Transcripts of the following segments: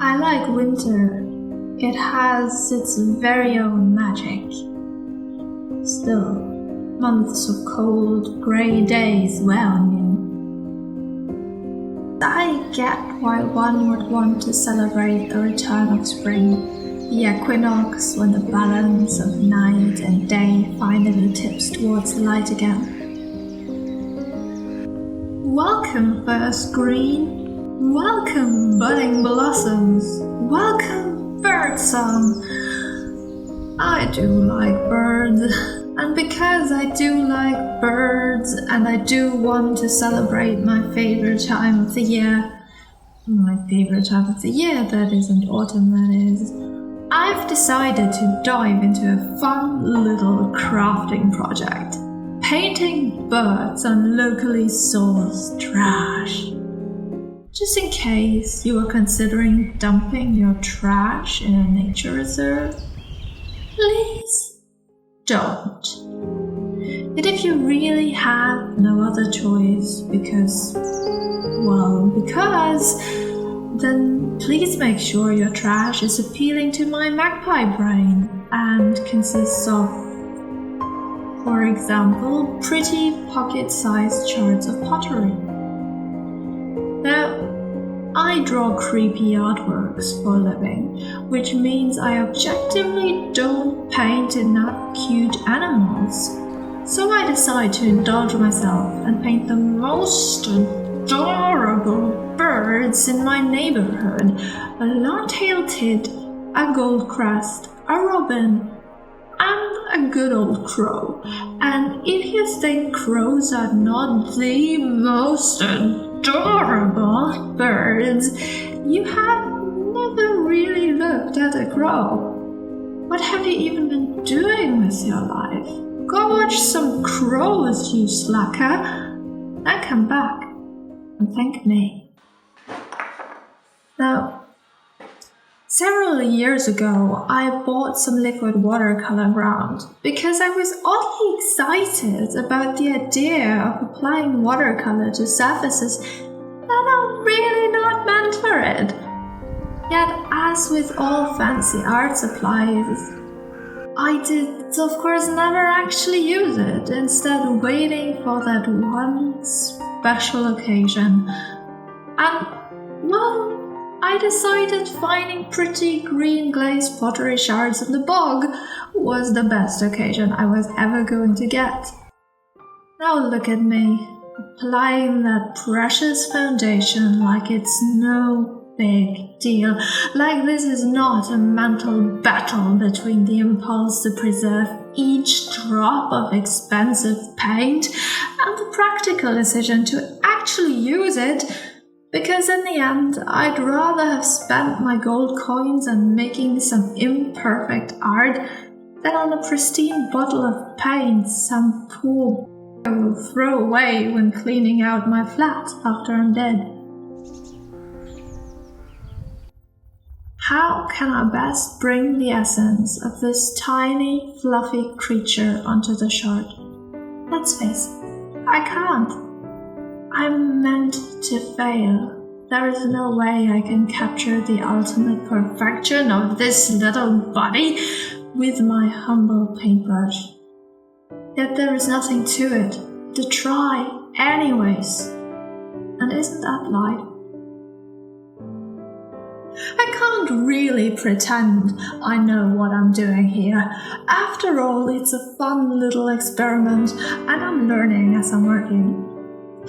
I like winter. It has its very own magic. Still, months of cold, grey days wear on you. I get why one would want to celebrate the return of spring, the equinox when the balance of night and day finally tips towards light again. Welcome, first green. Welcome, budding blossoms. Welcome, birdsong. I do like birds, and because I do like birds and I do want to celebrate my favorite time of the year, that isn't autumn, that is, I've decided to dive into a fun little crafting project, painting birds on locally sourced trash. Just in case you were considering dumping your trash in a nature reserve, please don't. And if you really have no other choice because, then please make sure your trash is appealing to my magpie brain and consists of, for example, pretty pocket-sized shards of pottery. Now, I draw creepy artworks for a living, which means I objectively don't paint enough cute animals. So I decide to indulge myself and paint the most adorable birds in my neighborhood. A long-tailed tit, a goldcrest, a robin, and a good old crow. And if you think crows are not the most adorable birds, you have never really looked at a crow. What have you even been doing with your life? Go watch some crows, you slacker, then come back and thank me. Now, several years ago, I bought some liquid watercolour ground because I was oddly excited about the idea of applying watercolour to surfaces that are really not meant for it. Yet, as with all fancy art supplies, I did, of course, never actually use it, instead waiting for that one special occasion. And, I decided finding pretty green glazed pottery shards in the bog was the best occasion I was ever going to get. Now look at me, applying that precious foundation like it's no big deal, like this is not a mental battle between the impulse to preserve each drop of expensive paint and the practical decision to actually use it, because in the end I'd rather have spent my gold coins on making some imperfect art than on a pristine bottle of paint some poor I will throw away when cleaning out my flat after I'm dead. How can I best bring the essence of this tiny, fluffy creature onto the shard? Let's face it, I can't. I'm meant to fail. There is no way I can capture the ultimate perfection of this little body with my humble paintbrush. Yet there is nothing to it, to try anyways. And isn't that life? I can't really pretend I know what I'm doing here. After all, it's a fun little experiment, and I'm learning as I'm working.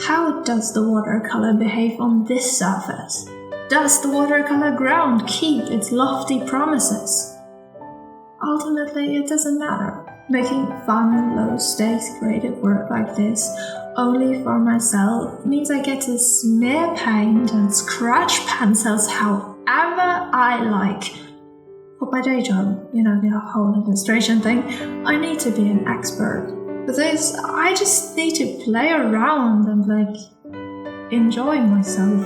How does the watercolor behave on this surface? Does the watercolor ground keep its lofty promises? Ultimately, it doesn't matter. Making fun, low-stakes creative work like this only for myself means I get to smear paint and scratch pencils however I like. For my day job, the whole illustration thing, I need to be an expert. For this, I just need to play around and enjoy myself.